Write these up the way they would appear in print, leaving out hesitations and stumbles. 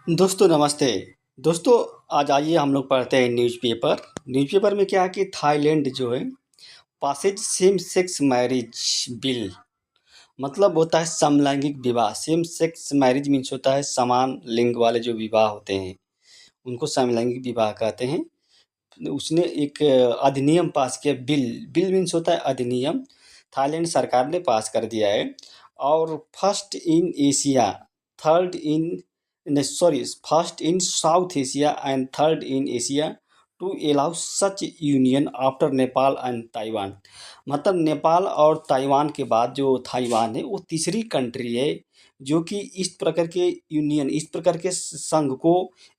दोस्तों नमस्ते। दोस्तों आज आइए हम लोग पढ़ते हैं न्यूज़पेपर। न्यूज़पेपर में क्या है कि थाईलैंड जो है passes same sex marriage bill, मतलब होता है समलैंगिक विवाह। सेम सेक्स मैरिज मीन्स होता है समान लिंग वाले जो विवाह होते हैं उनको समलैंगिक विवाह कहते हैं। उसने एक अधिनियम पास किया। बिल बिल मीन्स होता है अधिनियम। थाईलैंड सरकार ने पास कर दिया है और first in Asia, third in sorry first in South Asia and third in Asia to allow such union after Nepal and Taiwan. मतलब नेपाल और ताइवान के बाद जो ताइवान है वो तीसरी कंट्री है जो कि इस प्रकार के यूनियन, इस प्रकार के संघ को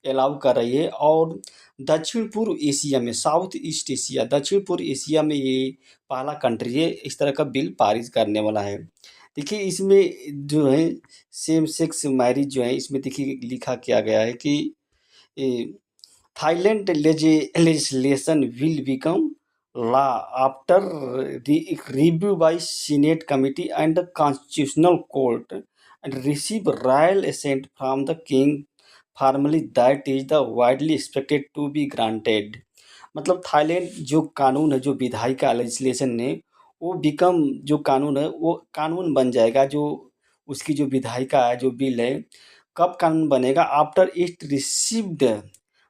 अलाउ कर रही है। और दक्षिण पूर्व एशिया में, साउथ ईस्ट एशिया, दक्षिण पूर्व एशिया में ये पहला कंट्री है इस तरह का बिल पारित करने वाला है। देखिए इसमें जो है सेम सेक्स मैरिज जो है इसमें देखिए लिखा क्या गया है कि Thailand legislation will become law after review by senate committee and constitutional court and receive royal assent from the king formally that is the widely expected to be granted. मतलब थाईलैंड जो कानून है, जो विधायिका लेजिस्लेशन ने वो become, जो कानून है वो कानून बन जाएगा। जो उसकी जो विधायिका है, जो बिल है, कब कानून बनेगा? आफ्टर इट रिसीव्ड,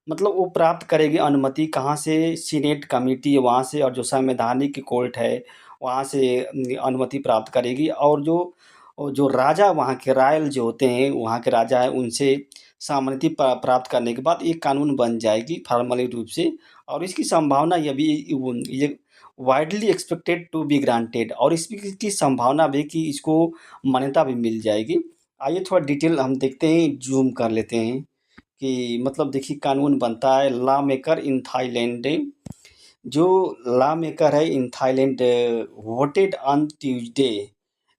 मतलब वो प्राप्त करेगी अनुमति कहाँ से? सीनेट कमिटी वहाँ से, और जो संवैधानिक कोर्ट है वहाँ से अनुमति प्राप्त करेगी। और जो जो राजा वहाँ के रॉयल जो होते हैं, वहाँ के राजा हैं, उनसे सहमति प्राप्त करने के बाद ये कानून बन जाएगी फॉर्मली रूप से। और इसकी संभावना ये widely expected to be granted, और इसकी की संभावना भी कि इसको मान्यता भी मिल जाएगी। आइए थोड़ा डिटेल हम देखते हैं, जूम कर लेते हैं कि मतलब देखिए कानून बनता है। लॉ मेकर इन थाईलैंड, जो लॉ मेकर है in Thailand voted on Tuesday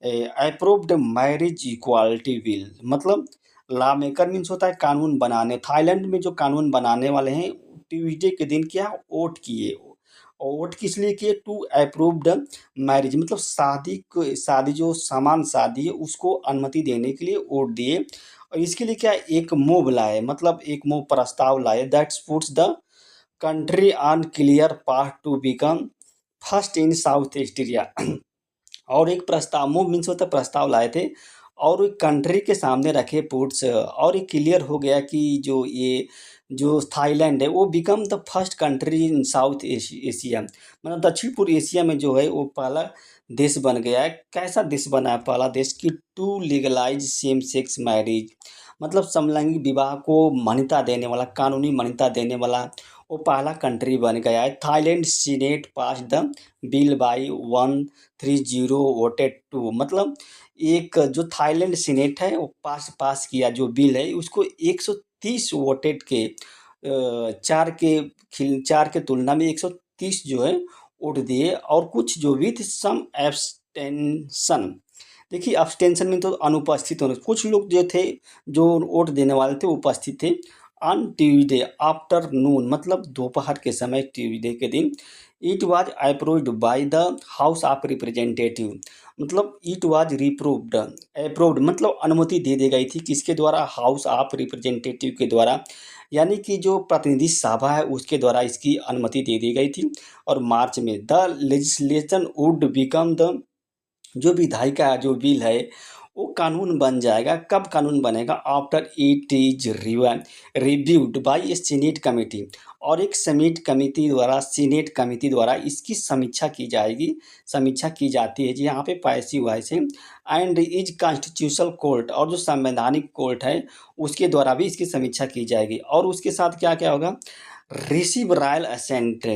approved marriage equality bill. मतलब लॉ मेकर मीन्स होता है कानून बनाने। थाईलैंड में जो कानून बनाने वाले हैं ट्यूसडे के दिन क्या वोट किए। और वोट किस लिए किए? टू अप्रूव्ड मैरिज, मतलब शादी जो समान शादी है उसको अनुमति देने के लिए वोट दिए। और इसके लिए क्या एक मूव लाए, मतलब एक मूव प्रस्ताव लाए that's puts the country on clear path to become first in south east area. और एक प्रस्ताव, मूव मीन्स होता है प्रस्ताव लाए थे और एक कंट्री के सामने रखे पुट्स, और ये क्लियर हो गया कि जो ये जो थाईलैंड है वो become the first country in South Asia, मतलब दक्षिण पूर्व एशिया में जो है वो पहला देश बन गया है। कैसा देश बना है पहला देश? कि to legalise same sex marriage, मतलब समलैंगिक विवाह को मान्यता देने वाला, कानूनी मान्यता देने वाला वो पहला कंट्री बन गया है। Thailand senate pass the bill by 130 voted to, मतलब एक जो थाईलैंड सीनेट है वो पास किया जो बिल है उसको 130 वोटेड के चार के तुलना में 130 जो है वोट दिए। और कुछ जो विथ सम एब्सटेंशन, देखिए अब्सटेंशन में तो अनुपस्थित होने, कुछ लोग जो थे जो वोट देने वाले थे उपस्थित थे। ऑन ट्यूजडे आफ्टरनून, मतलब दोपहर के समय ट्यूजडे के दिन, it was approved by the house of representative, मतलब इट वाज रिप्रूव्ड, अप्रूव्ड मतलब अनुमति दे दी गई थी किसके द्वारा? हाउस ऑफ रिप्रेजेंटेटिव के द्वारा, यानी कि जो प्रतिनिधि सभा है उसके द्वारा इसकी अनुमति दे दी गई थी। और मार्च में the legislation would become the, जो विधायिका जो बिल है वो कानून बन जाएगा। कब कानून बनेगा? After it is reviewed by A senate committee, और एक सीनेट कमेटी द्वारा इसकी समीक्षा की जाएगी, समीक्षा की जाती है जी यहाँ पे पैसिव वॉइस है। एंड इज कॉन्स्टिट्यूशनल कोर्ट, और जो संवैधानिक कोर्ट है उसके द्वारा भी इसकी समीक्षा की जाएगी। और उसके साथ क्या क्या होगा? रिसीव रॉयल असेंट,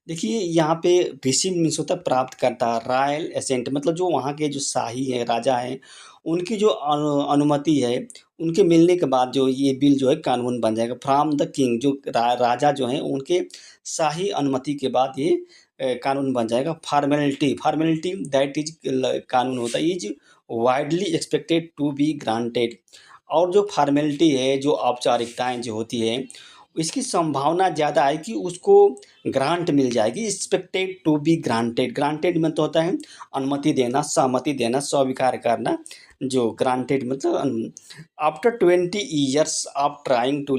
देखिए यहाँ पे रिसीव मीन्स होता है प्राप्त करता, रॉयल एसेंट मतलब जो वहाँ के जो शाही हैं, राजा हैं, उनकी जो अनुमति है, उनके मिलने के बाद जो ये बिल जो है कानून बन जाएगा। फ्रॉम द किंग, जो राजा जो हैं उनके शाही अनुमति के बाद ये कानून बन जाएगा। फॉर्मेलिटी, फॉर्मेलिटी दैट इज कानून होता है is widely expected to be granted. और जो फॉर्मेलिटी है, जो औपचारिकताएं जो होती है, इसकी संभावना ज़्यादा है कि उसको ग्रांट मिल जाएगी। Expected to be granted, granted में तो होता है अनुमति देना, सहमति देना, स्वीकार करना। जो ग्रांटेड मतलब after 20 years of trying to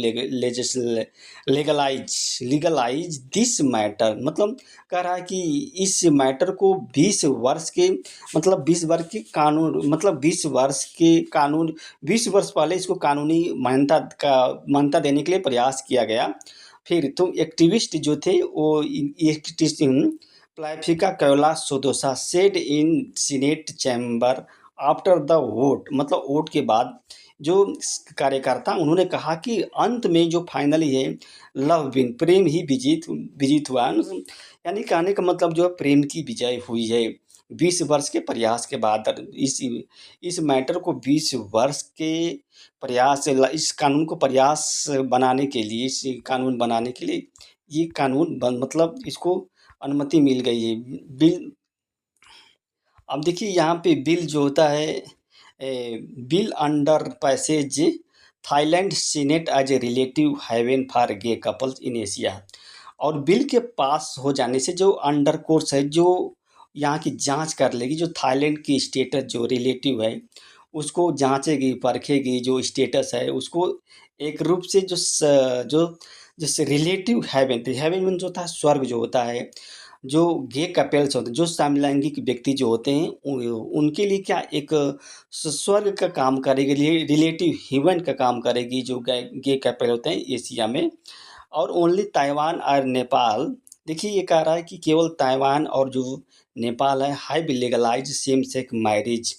legalise this matter, मतलब कह रहा है कि इस मैटर को 20 वर्ष के मतलब 20 वर्ष के कानून मतलब 20 वर्ष के कानून 20 वर्ष पहले इसको कानूनी मान्यता देने के लिए प्रयास किया गया। फिर तो एक्टिविस्ट जो थे वो एक्टिविस्ट प्लाइफिका कैला सोदोसा said in senate chamber after the vote, मतलब वोट के बाद जो कार्यकर्ता उन्होंने कहा कि अंत में जो फाइनली है लव विन, प्रेम ही विजित हुआ, यानी कहने का मतलब जो है प्रेम की विजय हुई है 20 वर्ष के प्रयास के बाद। इस मैटर को 20 वर्ष के प्रयास इस कानून को प्रयास बनाने के लिए इस कानून बनाने के लिए ये कानून मतलब इसको अनुमति मिल गई है। बिल अब देखिए यहाँ पे बिल जो होता है bill under passage Thailand senate as a relative haven for gay couples in Asia, और बिल के पास हो जाने से जो अंडर कोर्स है जो यहाँ की जांच कर लेगी, जो थाईलैंड की स्टेटस जो रिलेटिव है उसको जांचेगी परखेगी, जो स्टेटस है उसको एक रूप से जो जैसे रिलेटिव हेवन, हेवन मीन्स होता है स्वर्ग जो होता है, जो गे कपल्स होते हैं जो समलैंगिक व्यक्ति जो होते हैं उनके लिए क्या एक स्वर्ग का काम करेगी, रिलेटिव हेवन का काम करेगी जो गे कपल होते हैं एशिया में। और ओनली ताइवान और नेपाल, देखिए ये कह रहा है कि केवल ताइवान और जो नेपाल है have legalise same sex marriage,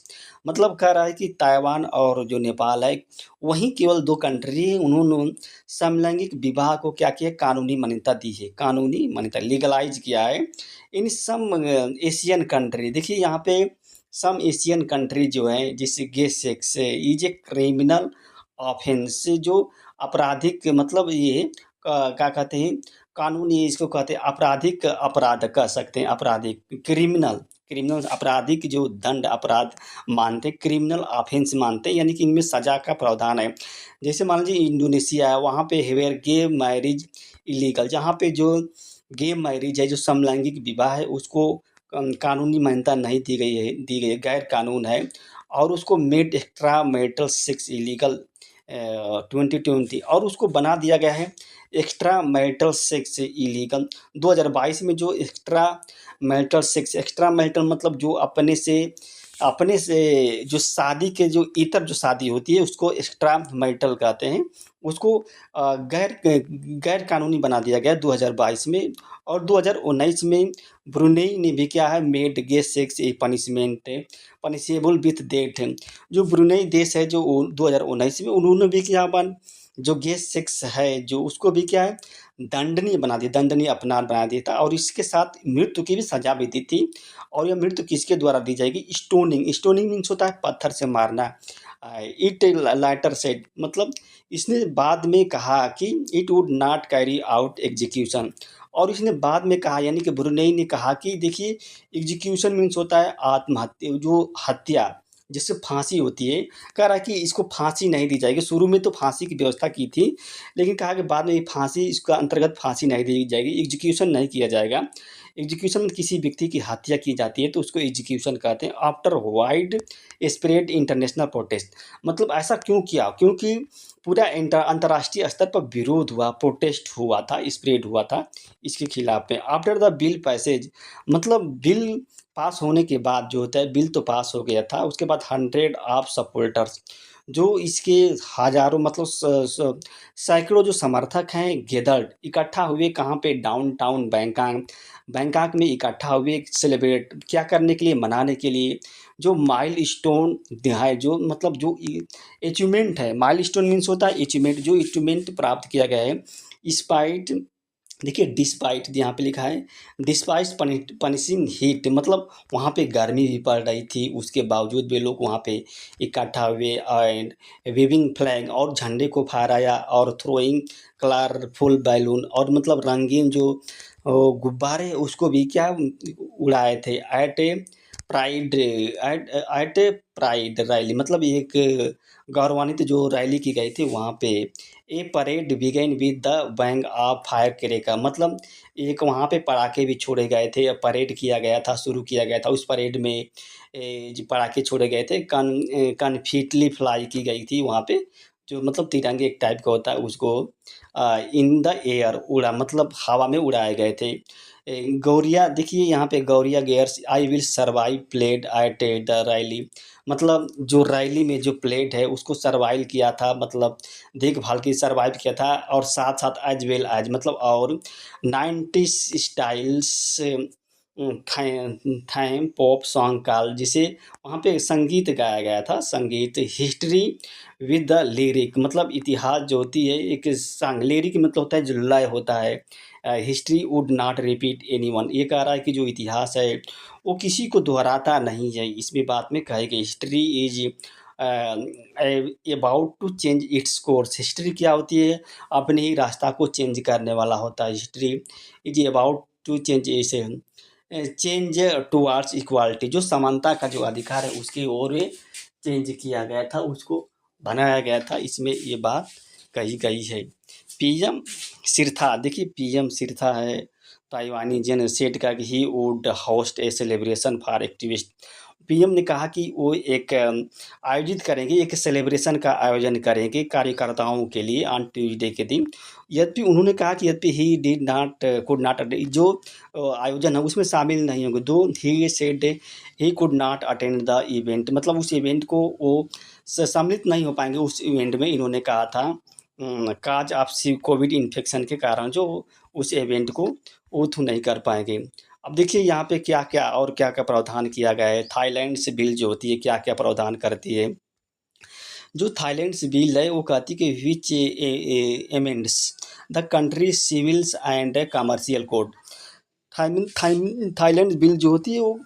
मतलब कह रहा है कि ताइवान और जो नेपाल है वहीं केवल 2 कंट्री है उन्होंने समलैंगिक विवाह को क्या किया, कानूनी मान्यता दी है, कानूनी मान्यता लीगलाइज किया है इन सम एशियन कंट्री। देखिए यहाँ पे सम एशियन कंट्री जो है जिससे gay sex is a criminal offence, जो आपराधिक मतलब ये क्या कहते हैं कानूनी इसको कहते हैं आपराधिक अपराध कह सकते हैं, आपराधिक क्रिमिनल क्रिमिनल आपराधिक जो दंड अपराध मानते क्रिमिनल ऑफेंस मानते हैं, यानी कि इनमें सजा का प्रावधान है। जैसे मान लीजिए इंडोनेशिया है वहाँ पे हेयर गे मैरिज इलीगल, जहाँ पे जो गे मैरिज है जो समलैंगिक विवाह है उसको कानूनी मान्यता नहीं दी गई है गैर कानून है, और उसको made extra marital sex illegal 2020 और उसको बना दिया गया है एक्स्ट्रा मैरिटल सेक्स इलीगल 2022 में। जो एक्स्ट्रा मैरिटल मतलब जो अपने से जो शादी के जो इतर जो शादी होती है उसको एक्स्ट्रा मैरिटल कहते हैं, उसको गैर कानूनी बना दिया गया 2022 में। और 2019 में ब्रुनेई ने भी क्या है made gay sex a punishable with death, जो ब्रुनेई देश है जो 2019 में उन्होंने भी क्या जो गे सेक्स है जो उसको भी क्या है दंडनीय बना दिया, दंडनीय अपराध बना दिया था, और इसके साथ मृत्यु की भी सजा भी दी थी। और यह मृत्यु किसके द्वारा दी जाएगी, स्टोनिंग मीन्स होता है पत्थर से मारना। इट लाइटर सेड मतलब इसने बाद में कहा कि it would not carry out execution, और इसने बाद में कहा यानी कि ब्रुनेई ने कहा कि देखिए एग्जीक्यूशन मीन्स होता है आत्महत्या, जो हत्या जिससे फांसी होती है, कह रहा है कि इसको फांसी नहीं दी जाएगी। शुरू में तो फांसी की व्यवस्था की थी लेकिन कहा कि बाद में ये फांसी इसका अंतर्गत फांसी नहीं दी जाएगी, एग्जीक्यूशन नहीं किया जाएगा। एग्जीक्यूशन में किसी व्यक्ति की हत्या की जाती है तो उसको एग्जीक्यूशन कहते हैं। After wide spread international protest, मतलब ऐसा क्यों किया, क्योंकि पूरा अंतर्राष्ट्रीय स्तर पर विरोध हुआ, प्रोटेस्ट हुआ था, स्प्रेड हुआ था इसके खिलाफ में। आफ्टर द बिल पैसेज मतलब बिल पास होने के बाद जो होता है बिल तो पास हो गया था, उसके बाद 100 ऑफ सपोर्टर्स जो इसके हजारों मतलब सैकड़ों जो समर्थक हैं गेदर्ड इकट्ठा हुए कहाँ पे, डाउनटाउन बैंकॉक में इकट्ठा हुए सेलिब्रेट क्या करने के लिए, मनाने के लिए जो माइलस्टोन है, जो मतलब जो अचीवमेंट है, माइलस्टोन मीन्स होता है अचीवमेंट, जो अचीवमेंट प्राप्त किया गया है। स्पाइट देखिए डिस्पाइट यहाँ पे लिखा है डिस्पाइट पनिशिंग हीट, मतलब वहाँ पे गर्मी भी पड़ रही थी उसके बावजूद भी लोग वहाँ पे इकट्ठा हुए एंड वेविंग फ्लैग और झंडे को फहराया और थ्रोइंग कलरफुल बैलून और मतलब रंगीन जो गुब्बारे उसको भी क्या उड़ाए थे एट ए प्राइड रैली, मतलब एक गौरवान्वित जो रैली की गई थी वहाँ पे। A parade began with the bang of fire cracker, मतलब एक वहाँ पे पटाखे भी छोड़े गए थे, परेड किया गया था, शुरू किया गया था। उस परेड में जो पटाखे छोड़े गए थे, कॉन्फिटली फ्लाई की गई थी वहाँ पे, जो मतलब तिरंगे एक टाइप का होता है, उसको इन द एयर उड़ा, मतलब हवा में उड़ाए गए थे। गौरिया देखिए यहाँ पे, Gauriya gears I will survive played at the rally, मतलब जो रैली में जो प्लेड है उसको सर्वाइव किया था, मतलब देखभाल की, सर्वाइव किया था। और साथ साथ एज वेल एज, मतलब और 90s स्टाइल्स थैम पॉप सॉन्ग काल, जिसे वहाँ पे संगीत गाया गया था, संगीत हिस्ट्री विद द लिरिक, मतलब इतिहास जो होती है एक सॉन्ग, लिरिक मतलब होता है जो लय होता है। History would not repeat anyone, ये कह रहा है कि जो इतिहास है वो किसी को दोहराता नहीं है। इसमें बात में कहेगी history is about to change its course, history क्या होती है, अपने ही रास्ता को चेंज करने वाला होता है। History is about to change इसे चेंज टुवार्ड्स इक्वालिटी, जो समानता का जो अधिकार है उसकी ओर चेंज किया गया था, उसको बनाया गया था, इसमें ये बात कही गई है। पीएम सिरथा, देखिए पीएम सिरथा है ताइवानी जन सेट का कि he would host A celebration for activist. PM ने कहा कि वो एक आयोजित करेंगे, एक सेलिब्रेशन का आयोजन करेंगे कार्यकर्ताओं के लिए ऑन ट्यूसडे के दिन। यद्यपि उन्होंने कहा कि यद्यपि he did not could not, जो आयोजन है उसमें शामिल नहीं होंगे, दो he said he could not attend the event, मतलब उस इवेंट को वो सम्मिलित नहीं हो पाएंगे उस इवेंट में, इन्होंने कहा था काज ऑफ कोविड इन्फेक्शन के कारण जो उस इवेंट को वो थ्रू नहीं कर पाएंगे। अब देखिए यहाँ पे क्या क्या और क्या क्या प्रावधान किया गया है। थाईलैंड से बिल जो होती है क्या क्या प्रावधान करती है, जो थाईलैंड से बिल है वो कहती है कि which amends the country civils and commercial code. Thailand bill जो होती है वो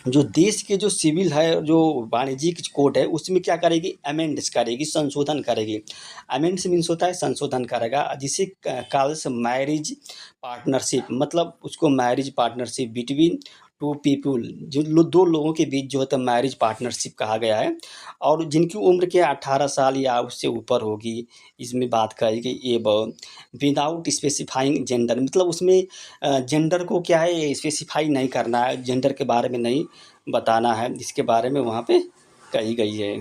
जो देश के जो सिविल है, जो वाणिज्यिक कोड है, उसमें क्या करेगी, अमेंड्स करेगी, संशोधन करेगी। अमेंड्स मीन्स होता है संशोधन करेगा, जिसे कॉल्स मैरिज पार्टनरशिप, मतलब उसको marriage partnership between two people, जो दो लोगों के बीच जो होता है मैरिज पार्टनरशिप कहा गया है, और जिनकी उम्र क्या 18 साल या उससे ऊपर होगी। इसमें बात करेगी ये विदाउट स्पेसिफाइंग जेंडर, मतलब उसमें जेंडर को क्या है स्पेसिफाई नहीं करना है, जेंडर के बारे में नहीं बताना है, इसके बारे में वहाँ पे कही गई है।